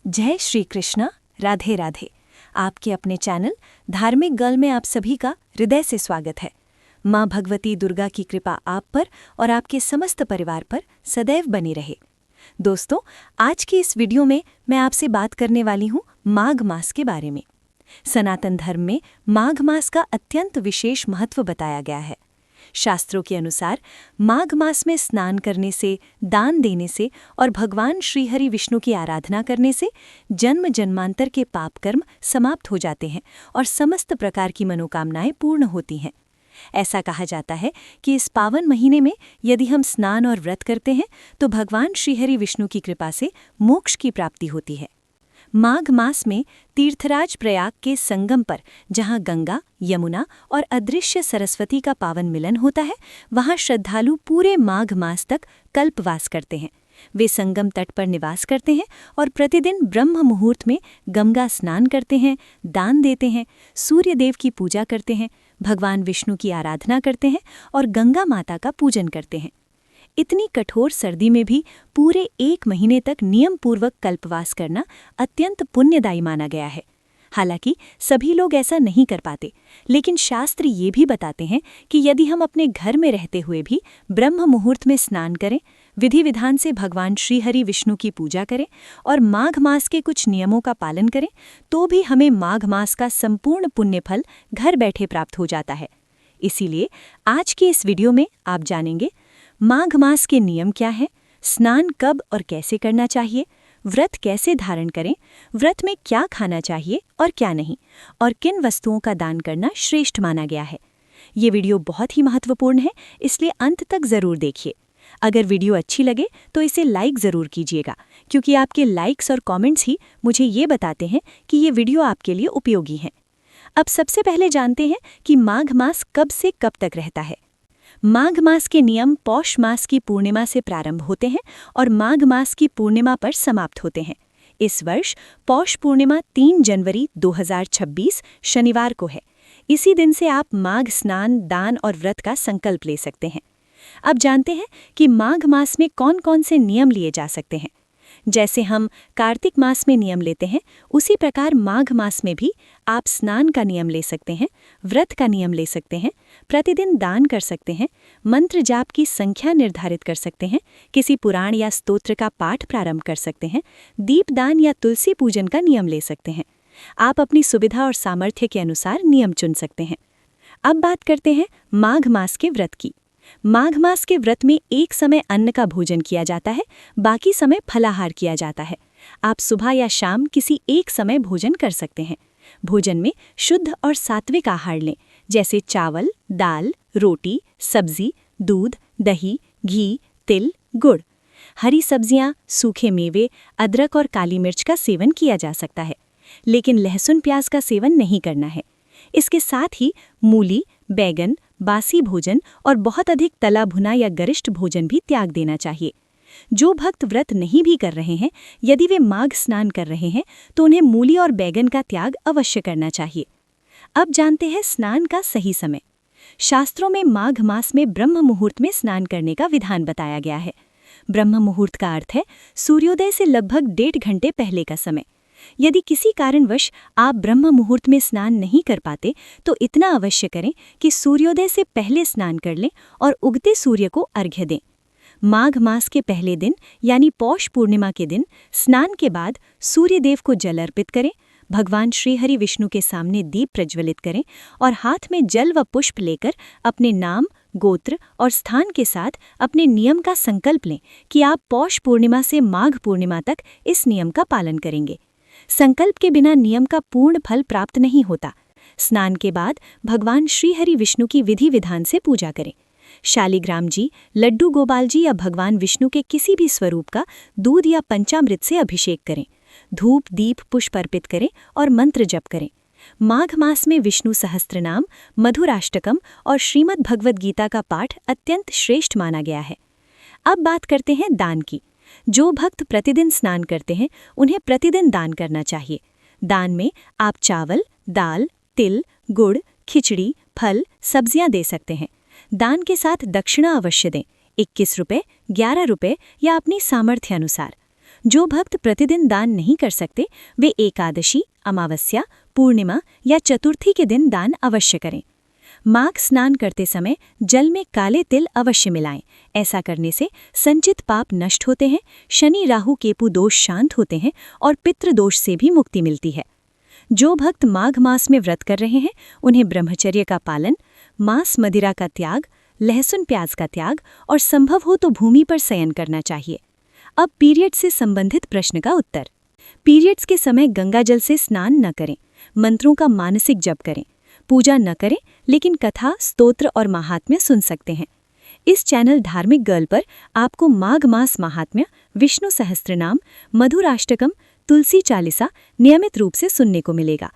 जय श्री कृष्ण। राधे राधे। आपके अपने चैनल धार्मिक गर्ल में आप सभी का हृदय से स्वागत है। माँ भगवती दुर्गा की कृपा आप पर और आपके समस्त परिवार पर सदैव बनी रहे। दोस्तों, आज की इस वीडियो में मैं आपसे बात करने वाली हूँ माघ मास के बारे में। सनातन धर्म में माघ मास का अत्यंत विशेष महत्व बताया गया है। शास्त्रों के अनुसार माघ मास में स्नान करने से, दान देने से और भगवान श्रीहरि विष्णु की आराधना करने से जन्म जन्मांतर के पाप कर्म समाप्त हो जाते हैं और समस्त प्रकार की मनोकामनाएं पूर्ण होती हैं। ऐसा कहा जाता है कि इस पावन महीने में यदि हम स्नान और व्रत करते हैं तो भगवान श्रीहरि विष्णु की कृपा से मोक्ष की प्राप्ति होती है। माघ मास में तीर्थराज प्रयाग के संगम पर जहां गंगा, यमुना और अदृश्य सरस्वती का पावन मिलन होता है, वहां श्रद्धालु पूरे माघ मास तक कल्पवास करते हैं। वे संगम तट पर निवास करते हैं और प्रतिदिन ब्रह्म मुहूर्त में गंगा स्नान करते हैं, दान देते हैं, सूर्य देव की पूजा करते हैं, भगवान विष्णु की आराधना करते हैं और गंगा माता का पूजन करते हैं। इतनी कठोर सर्दी में भी पूरे 1 महीने तक नियम पूर्वक कल्पवास करना अत्यंत पुण्यदायी माना गया है। हालांकि सभी लोग ऐसा नहीं कर पाते, लेकिन शास्त्र ये भी बताते हैं कि यदि हम अपने घर में रहते हुए भी ब्रह्म मुहूर्त में स्नान करें, विधि विधान से भगवान श्रीहरि विष्णु की पूजा करें और माघ मास के कुछ नियमों का पालन करें, तो भी हमें माघ मास का संपूर्ण पुण्य फल घर बैठे प्राप्त हो जाता है। इसीलिए आज की इस वीडियो में आप जानेंगे माघ मास के नियम क्या हैं, स्नान कब और कैसे करना चाहिए, व्रत कैसे धारण करें, व्रत में क्या खाना चाहिए और क्या नहीं, और किन वस्तुओं का दान करना श्रेष्ठ माना गया है। ये वीडियो बहुत ही महत्वपूर्ण है, इसलिए अंत तक ज़रूर देखिए। अगर वीडियो अच्छी लगे तो इसे लाइक ज़रूर कीजिएगा, क्योंकि आपके लाइक्स और कमेंट्स ही मुझे ये बताते हैं कि ये वीडियो आपके लिए उपयोगी है। अब सबसे पहले जानते हैं कि माघ मास कब से कब तक रहता है। माघ मास के नियम पौष मास की पूर्णिमा से प्रारंभ होते हैं और माघ मास की पूर्णिमा पर समाप्त होते हैं। इस वर्ष पौष पूर्णिमा 3 जनवरी 2026 शनिवार को है। इसी दिन से आप माघ स्नान, दान और व्रत का संकल्प ले सकते हैं। अब जानते हैं कि माघ मास में कौन कौन से नियम लिए जा सकते हैं। जैसे हम कार्तिक मास में नियम लेते हैं, उसी प्रकार माघ मास में भी आप स्नान का नियम ले सकते हैं, व्रत का नियम ले सकते हैं, प्रतिदिन दान कर सकते हैं, मंत्र जाप की संख्या निर्धारित कर सकते हैं, किसी पुराण या स्तोत्र का पाठ प्रारंभ कर सकते हैं, दीपदान या तुलसी पूजन का नियम ले सकते हैं। आप अपनी सुविधा और सामर्थ्य के अनुसार नियम चुन सकते हैं। अब बात करते हैं माघ मास के व्रत की। माघ मास के व्रत में एक समय अन्न का भोजन किया जाता है, बाकी समय फलाहार किया जाता है। आप सुबह या शाम किसी एक समय भोजन कर सकते हैं। भोजन में शुद्ध और सात्विक आहार लें, जैसे चावल, दाल, रोटी, सब्जी, दूध, दही, घी, तिल, गुड़। हरी सब्जियां, सूखे मेवे, अदरक और काली मिर्च का सेवन किया जा सकता है, लेकिन लहसुन प्याज का सेवन नहीं करना है। इसके साथ ही मूली, बैगन, बासी भोजन और बहुत अधिक तला भुना या गरिष्ठ भोजन भी त्याग देना चाहिए। जो भक्त व्रत नहीं भी कर रहे हैं, यदि वे माघ स्नान कर रहे हैं तो उन्हें मूली और बैगन का त्याग अवश्य करना चाहिए। अब जानते हैं स्नान का सही समय। शास्त्रों में माघ मास में ब्रह्म मुहूर्त में स्नान करने का विधान बताया गया है। ब्रह्म मुहूर्त का अर्थ है सूर्योदय से लगभग 1.5 घंटे पहले का समय। यदि किसी कारणवश आप ब्रह्म मुहूर्त में स्नान नहीं कर पाते तो इतना अवश्य करें कि सूर्योदय से पहले स्नान कर लें और उगते सूर्य को अर्घ्य दें। माघ मास के पहले दिन यानी पौष पूर्णिमा के दिन स्नान के बाद सूर्य देव को जल अर्पित करें, भगवान श्रीहरि विष्णु के सामने दीप प्रज्वलित करें और हाथ में जल व पुष्प लेकर अपने नाम, गोत्र और स्थान के साथ अपने नियम का संकल्प लें कि आप पौष पूर्णिमा से माघ पूर्णिमा तक इस नियम का पालन करेंगे। संकल्प के बिना नियम का पूर्ण फल प्राप्त नहीं होता। स्नान के बाद भगवान श्रीहरि विष्णु की विधि विधान से पूजा करें। शालिग्राम जी, लड्डू गोपाल जी या भगवान विष्णु के किसी भी स्वरूप का दूध या पंचामृत से अभिषेक करें। धूप, दीप, पुष्प अर्पित करें और मंत्र जप करें। माघ मास में विष्णु सहस्त्रनाम, मधुराष्टकम और श्रीमद् भगवद गीता का पाठ अत्यंत श्रेष्ठ माना गया है। अब बात करते हैं दान की। जो भक्त प्रतिदिन स्नान करते हैं उन्हें प्रतिदिन दान करना चाहिए। दान में आप चावल, दाल, तिल, गुड़, खिचड़ी, फल, सब्जियां दे सकते हैं। दान के साथ दक्षिणा अवश्य दें, 21 रुपये, 11 रुपये या अपनी सामर्थ्य अनुसार। जो भक्त प्रतिदिन दान नहीं कर सकते वे एकादशी, अमावस्या, पूर्णिमा या चतुर्थी के दिन दान अवश्य करें। माघ स्नान करते समय जल में काले तिल अवश्य मिलाएं। ऐसा करने से संचित पाप नष्ट होते हैं, शनि राहु केतु दोष शांत होते हैं और पितृ दोष से भी मुक्ति मिलती है। जो भक्त माघ मास में व्रत कर रहे हैं उन्हें ब्रह्मचर्य का पालन, मांस मदिरा का त्याग, लहसुन प्याज का त्याग और संभव हो तो भूमि पर शयन करना चाहिए। अब पीरियड से संबंधित प्रश्न का उत्तर। पीरियड्स के समय गंगा जल से स्नान न करें, मंत्रों का मानसिक जप करें, पूजा न करें, लेकिन कथा, स्तोत्र और महात्म्य सुन सकते हैं। इस चैनल धार्मिक गर्ल पर आपको माघ मास महात्म्य, विष्णु सहस्त्रनाम, मधुराष्टकम, तुलसी चालीसा नियमित रूप से सुनने को मिलेगा।